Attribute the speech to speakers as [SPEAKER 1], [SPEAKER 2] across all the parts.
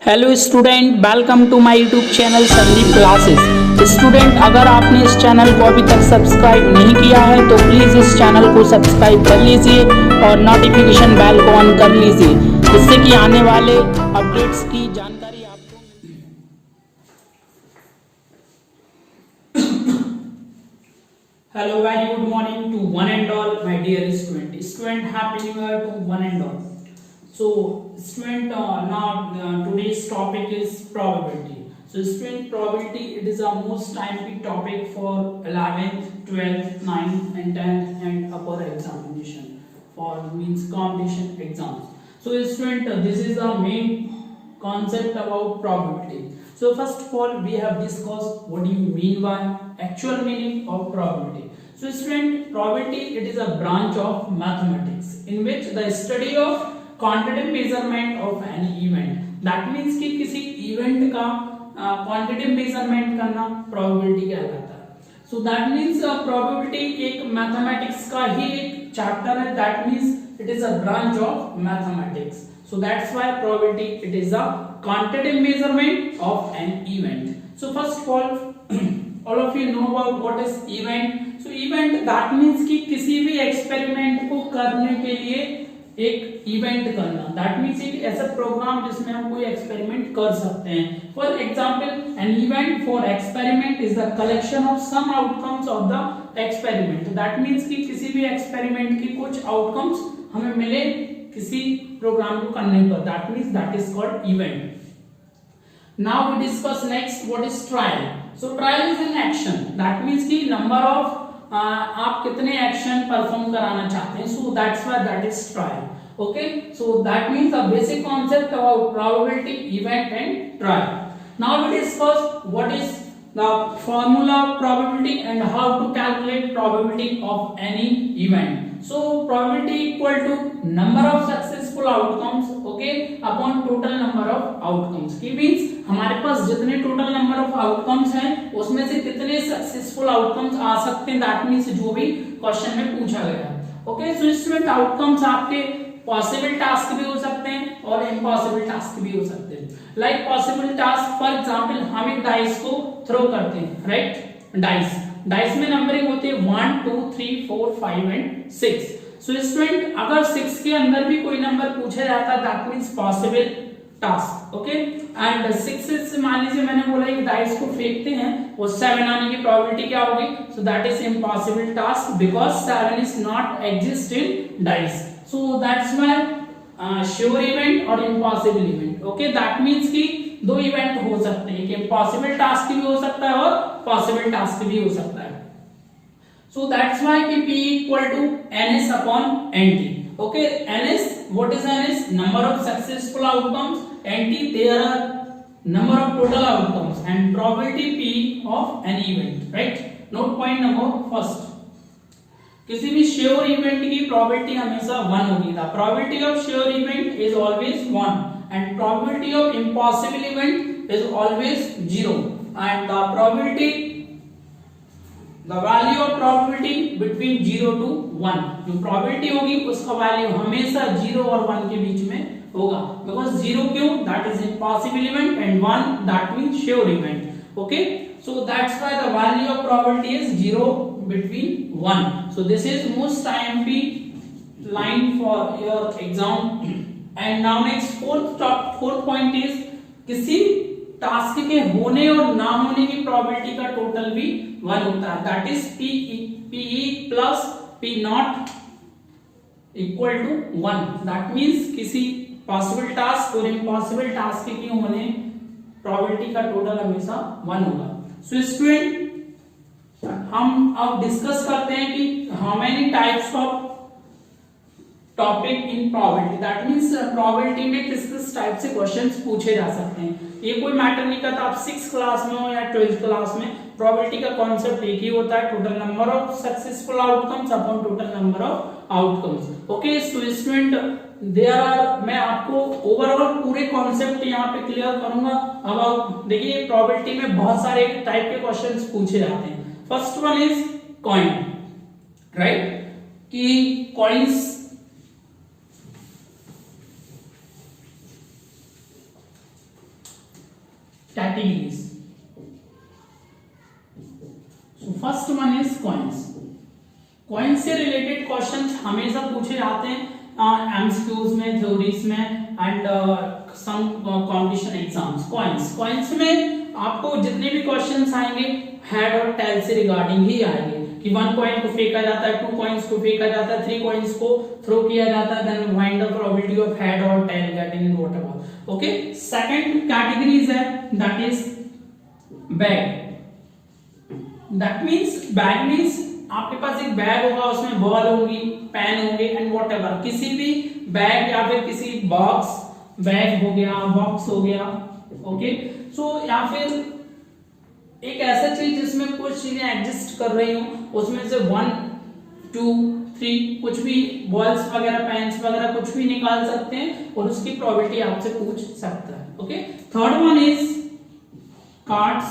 [SPEAKER 1] Hello student, welcome to my YouTube channel Sandeep classes. Student, अगर आपने इस चैनल को अभी तक सब्सक्राइब नहीं किया है तो प्लीज़ इस चैनल को सब्सक्राइब कर लीजिए और नोटिफिकेशन बेल को ऑन कर लीजिए, जिससे कि आने वाले अपडेट्स की जानकारी आपको। Hello, very good morning to one and all my dear student, happy new year to one and all. So, student, now today's topic is probability. So, student, probability, it is a most timely topic for 11th, 12th, 9th and 10th and upper examination for means competition exams. So, student, this is the main concept about probability. So, first of all, we have discussed what do you mean by actual meaning of probability. So, student, probability, it is a branch of mathematics in which the study of quantitative measurement of any event, that means कि किसी event का quantitative measurement करना probability कहलाता है। So that means probability एक mathematics का ही एक chapter है, that means it is a branch of mathematics. So that's why probability it is a quantitative measurement of an event. So first of all of you know about what is event. So event that means कि किसी भी experiment को करने के लिए एक event करना, that means एक ऐसा प्रोग्राम जिसमें हम कोई एक्सपेरिमेंट कर सकते हैं। For example, an event for experiment is the collection of some outcomes of the experiment. That means कि किसी भी एक्सपेरिमेंट की कुछ आउटकम्स हमें मिले किसी प्रोग्राम को करने पर, that means that is called event. Now we discuss next what is trial. So trial is an action, that means कि नंबर ऑफ आप कितने एक्शन परफॉर्म कराना चाहते हैं, so that's why that is trial. Okay, so that means the basic concept about probability, event and trial. Now we discuss what is the formula of probability and how to calculate probability of any event. So probability equal to number of successful outcomes, okay, upon total number of outcomes. की means हमारे पास जितने total number of outcomes हैं उसमें से कितने successful outcomes आ सकते हैं, दैट मींस जो भी क्वेश्चन में पूछा गया है। ओके, सो स्टूडेंट, आउटकम्स आपके पॉसिबल टास्क भी हो सकते हैं और इम्पॉसिबल टास्क भी हो सकते हैं। Like possible task, for example हम एक डाइस को थ्रो करते हैं, राइट। डाइस में नंबरिंग होती है 1 2 3 4 5 एंड 6। सो स्टूडेंट, अगर 6 के अंदर भी कोई नंबर पूछा जाता है that means possible task. Okay, and 6 से मान लीजिए मैंने बोला एक डाइस को फेंकते हैं और 7 आने की प्रोबेबिलिटी क्या होगी, so that is impossible task because 7 is not exist in dice. So that's why sure event और impossible event. Okay, that means कि दो इवेंट हो सकते हैं, एक impossible task भी हो सकता है और possible task भी हो सकता है। So that's why कि P equal to NS upon NT. Okay, NS, what is NS? Number of successful outcomes. NT, there are number of total outcomes and probability P of an event. Right? Note point number first. किसी भी sure event की probability हमेशा 1 होगी। The probability of sure event is always 1 and probability of impossible event is always 0 and the probability, the value of probability between 0 to 1, जो probability होगी उसका value हमेशा 0 और 1 के बीच में होगा। बिकॉज 0 क्यों, that is impossible event and 1 that means sure event. Okay, so that's why the value of probability is 0 between 1. So this is most IMP line for your exam. And now next fourth point is किसी task के होने और ना होने की probability का total भी 1 होता है, that is PE plus P not equal to 1। That means किसी पॉसिबल टास्क और इम्पॉसिबल टास्क के होने प्रोबेबिलिटी का टोटल हमेशा 1 होगा। सो स्टूडेंट, हम अब डिस्कस करते हैं कि how many types of topic in probability, that means probability में किस किस टाइप से क्वेश्चंस पूछे जा सकते हैं। ये कोई मैटर नहीं करता आप 6th क्लास में हो या 12th क्लास में, प्रोबेबिलिटी का कॉन्सेप्ट एक ही होता है, total number of successful outcomes upon total number of outcomes. Okay, so student, there are, मैं आपको ओवरऑल पूरे कॉन्सेप्ट यहाँ पे क्लियर करूंगा। अब देखिए प्रोबेबिलिटी में बहुत सारे टाइप के क्वेश्चंस पूछे जाते हैं। First one is coin, right, कि coins categories. So first one is coins. Coins से रिलेटेड क्वेश्चंस हमेशा पूछे जाते हैं एमसीक्यूज में, थ्योरीज में and some competition exams. Coins में आपको जितने भी क्वेश्चंस आएंगे हेड और टेल से रिगार्डिंग ही आएंगे कि 1 कॉइन को फेंका जाता है, 2 कॉइन्स को फेंका जाता है, 3 कॉइन्स को थ्रो किया जाता है, then find the probability of head और tail getting in whatever. Okay, second categories है that is bag. That means bag means आपके पास एक बैग होगा, उसमें बॉल होगी, पेन होंगे एंड व्हाटएवर. किसी भी बैग या फिर किसी बॉक्स, बैग हो गया, बॉक्स हो गया. ओके, सो या फिर एक ऐसा चीज जिसमें कुछ चीजें एग्जिस्ट कर रही हो, उसमें से 1 2 3 कुछ भी बॉल्स वगैरह, पेन्स वगैरह कुछ भी निकाल सकते हैं और उसकी प्रोबेबिलिटी आपसे पूछ सकता है. Okay, third one is cards.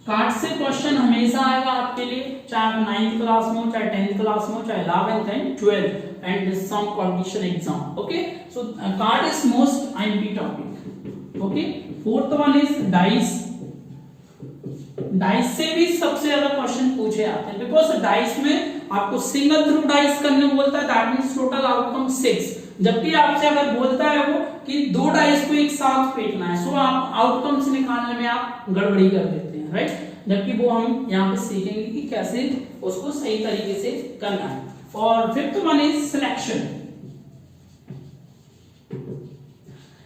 [SPEAKER 1] Card से क्वेश्चन हमेशा आएगा आपके लिए, चाहे आप 9th क्लास में हो, चाहे 10th क्लास में हो, चाहे 11th and 12th and some competition exam. Okay, so card is most IMP topic. Okay, fourth one is dice. Dice से भी सबसे ज्यादा क्वेश्चन पूछे जाते हैं बिकॉज डाइस में आपको सिंगल थ्रू डाइस करने बोलता है, दैट मींस टोटल आउटकम 6. जबकि आपसे अगर बोलता है वो कि 2 डाइस को एक साथ फेंकना है, सो आप आउटकम्स निकालने में आप गड़बड़ी कर देते हैं, राइट. जबकि वो हम यहाँ पे सीखेंगे कि कैसे उसको सही तरीके से करना है. और fifth one is selection.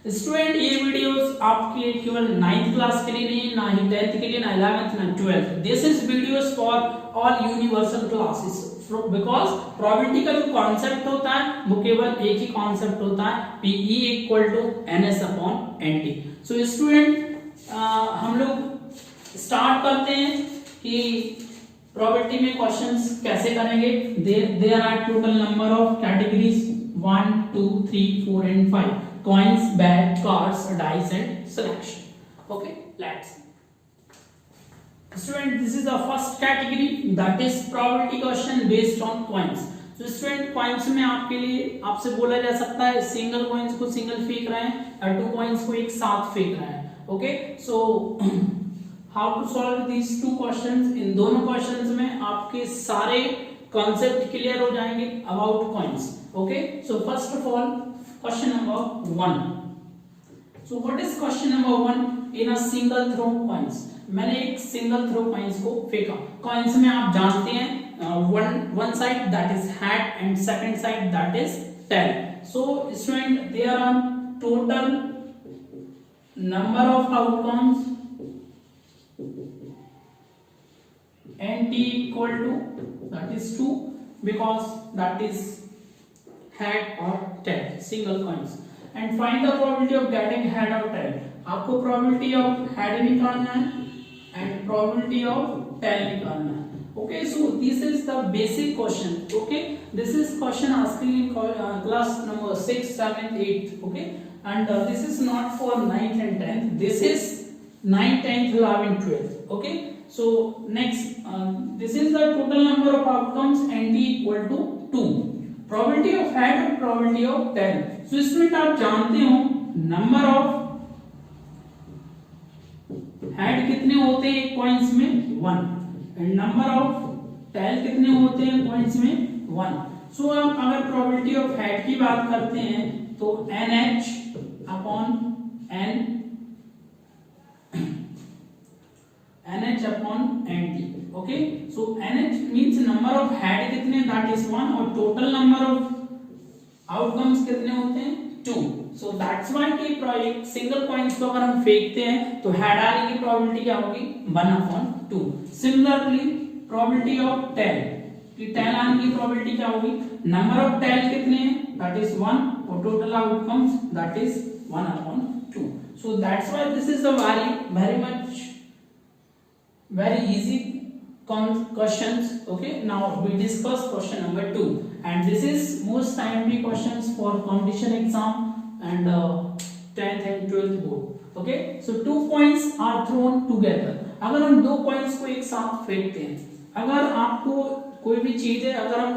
[SPEAKER 1] Student ये वीडियोस आपके केवल 9th क्लास के लिए नहीं, ना ही 10th के लिए, ना 11th, ना 12th. This is videos for all universal classes because probability का जो कॉन्सेप्ट होता है वो केवल एक ही कॉन्सेप्ट होता है, PE = NS/NT. सो स्टूडेंट हम लोग स्टार्ट करते हैं कि प्रोबेबिलिटी में क्वेश्चंस कैसे करेंगे. There are total number of categories 1 2 3 4 and 5. coins, bag, cards, dice and selection. Okay, let's see. Student, this is the first category, that is probability question based on coins. So student, coins में आपके लिए आपसे बोला जा सकता है single coins को single फेंक रहे हैं या 2 coins को एक साथ फेंक रहे हैं. Okay, so how to solve these 2 questions? इन दोनों questions में आपके सारे concept clear हो जाएंगे about coins. Okay, so first of all, question number 1. So what is question number 1? In a single throw coins. मैंने एक सिंगल थ्रो कॉइन्स को फेंका. कॉइन्स में आप जानते हैं one side that is head and second side that is tail. So student, there are total number of outcomes NT = that is 2 because that is head or tail, single coins. And find the probability of getting head or tail. आपको probability of head निकालना है and probability of tail निकालना है. Okay, so this is the basic question. Okay, this is question asking in class number 6, 7, 8. Okay, and this is not for 9th and 10th. This is 9th, 10th, 11th, 12th. Okay, so next, this is the total number of outcomes NT = 2. Probability of head और probability of tail. So इसमें आप जानते हो number of head कितने होते हैं coins में 1 and number of tell कितने होते हैं कॉइन्स में 1. सो आप अगर प्रोबेबिलिटी ऑफ हेड की बात करते हैं तो NH/NT. Okay, so NH means number of head कितने, दैट इज 1 और टोटल नंबर ऑफ आउटकम्स कितने होते हैं 2. सो दैट्स व्हाई कि एक सिंगल कॉइन्स को अगर हम फेंकते हैं तो हेड आने की प्रोबेबिलिटी क्या होगी 1/2. सिमिलरली प्रोबेबिलिटी ऑफ टेल, कि टेल आने की प्रोबेबिलिटी क्या होगी, नंबर ऑफ टेल कितने हैं दैट इज 1 और total outcomes that is 1/2. So that's why this is a very easy questions. Okay, now we discuss question number 2 and this is most IMP questions for competition exam and 10th and 12th board. Okay, so 2 coins are thrown together. अगर हम 2 coins को एक साथ फेंकते हैं, अगर आपको कोई भी चीज है अगर हम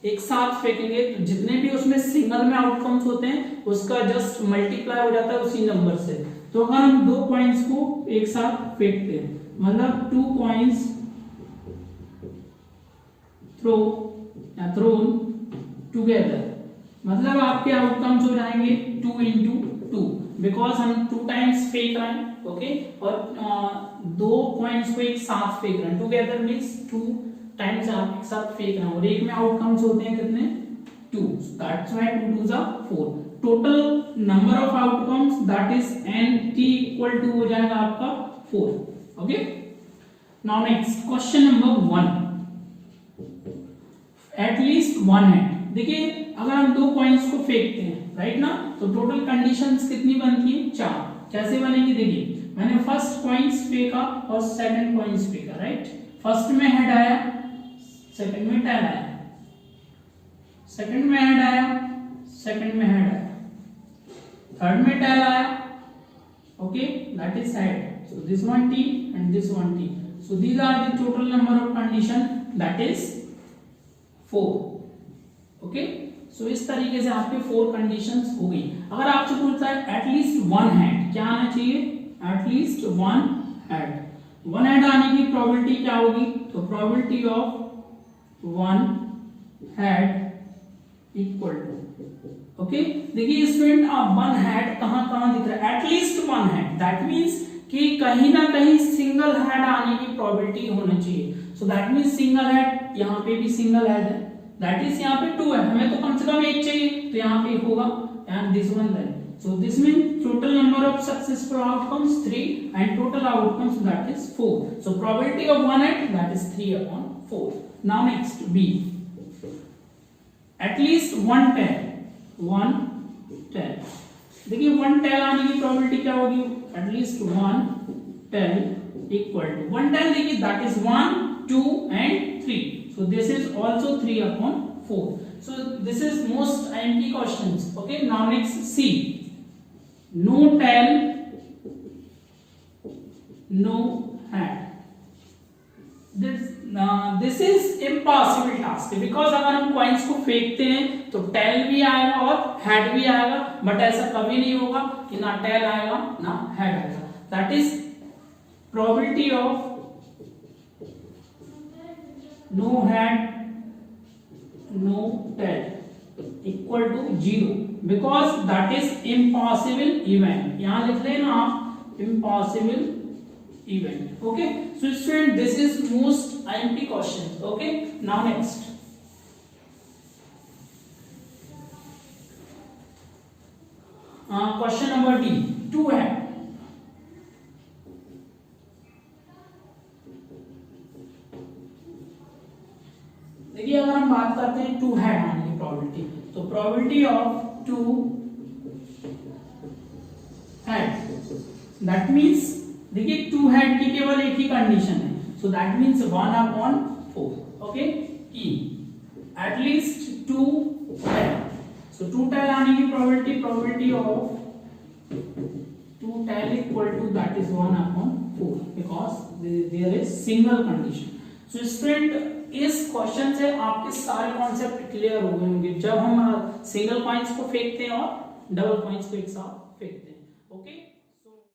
[SPEAKER 1] एक साथ फेंकेंगे तो जितने भी उसमें सिंगल में आउटकम्स होते हैं उसका जस्ट मल्टीप्लाई हो जाता है उसी नंबर से. तो अगर हम 2 कॉइन्स को एक साथ फेंकते हैं, मतलब 2 कॉइन्स थ्रोन टुगेदर, मतलब आपके आउटकम्स हो जाएंगे 2 into 2, बिकॉज हम 2 टाइम्स फेंक रहे हैं, ओके, और 2 कॉइन्स को एक साथ फेंक रहे हैं, टुगेदर मींस 2 टाइम्स आप एक साथ फेंक रहे हैं, और एक में आउटकम्स होते हैं कितने, 2, that's why 2 2s are 4, total number of outcomes that is nt equal to हो जाएगा आपका 4, okay. Now next question number 1, at least 1 है। देखिए अगर हम 2 कॉइन्स को फेंकते हैं, राइट ना, तो टोटल कंडीशंस कितनी बनती है, 4। कैसे बनेगी, देखिए मैंने फर्स्ट कॉइन्स फेंका और सेकंड कॉइन्स फेंका, राइट, फर्स्ट में हेड आया, सेकंड में टेल आया, सेकंड में हेड आया, सेकंड में हेड आया, थर्ड में टेल आया, okay, that is head, so this one t and this one t, so these are the total number of condition, that is 4, okay. So इस तरीके से आपके 4 कंडीशंस हो गई। अगर आपसे पूछता है एटलीस्ट 1 हेड, क्या आना चाहिए, एटलीस्ट 1 हेड, 1 हेड आने की प्रोबेबिलिटी क्या होगी, तो probability of 1 head equal to, okay. देखिए स्टूडेंट, आप 1 हेड कहां दिख रहा है, एटलीस्ट 1 हेड, दैट मींस कि कहीं ना कहीं सिंगल हेड आने की प्रोबेबिलिटी होनी चाहिए, सो दैट मींस सिंगल हेड, यहां पे भी सिंगल हेड है, दैट इज यहाँ पे 2 है, हमें तो कम से कम 1 चाहिए, तो यहाँ पे होगा, and this one then, so this means total number of successful outcomes 3 and total outcomes that is 4, so probability of 1 head that is 3/4। Now next B, at least 1 tail, देखिए 1 टेल आने की प्रोबेबिलिटी क्या होगी, at least 1 tail equal to 1 tail, देखिए that is 1 2 and 3, so this is also 3/4, so this is most IMP questions, okay। Now next C, no tail no head, this is impossible task, because अगर हम coins को फेंकते हैं तो tell भी आएगा और हेड भी आएगा, बट ऐसा कभी नहीं होगा कि ना टेल आएगा ना हेड आएगा, that is probability of no head no tail equal to 0, because that is impossible event, यहां लिख लेना आप impossible event, okay। So student, this is most IMP question, okay। Now next, question number D, 2 head, देखिए अगर हम बात करते हैं 2 हेड आने की प्रोबेबिलिटी, तो probability of 2 head, that means देखिए 2 हेड की केवल एक ही कंडीशन है, so that means 1/4, okay, E at least 2 tail, so 2 tail आने की probability of 2 tail equal to that is 1/4, because there is single condition. So student, इस क्वेश्चन से आपके सारे कॉन्सेप्ट क्लियर हो गए होंगे, जब हम सिंगल कॉइन्स को फेंकते हैं और डबल कॉइन्स को एक साथ फेंकते हैं, ओके।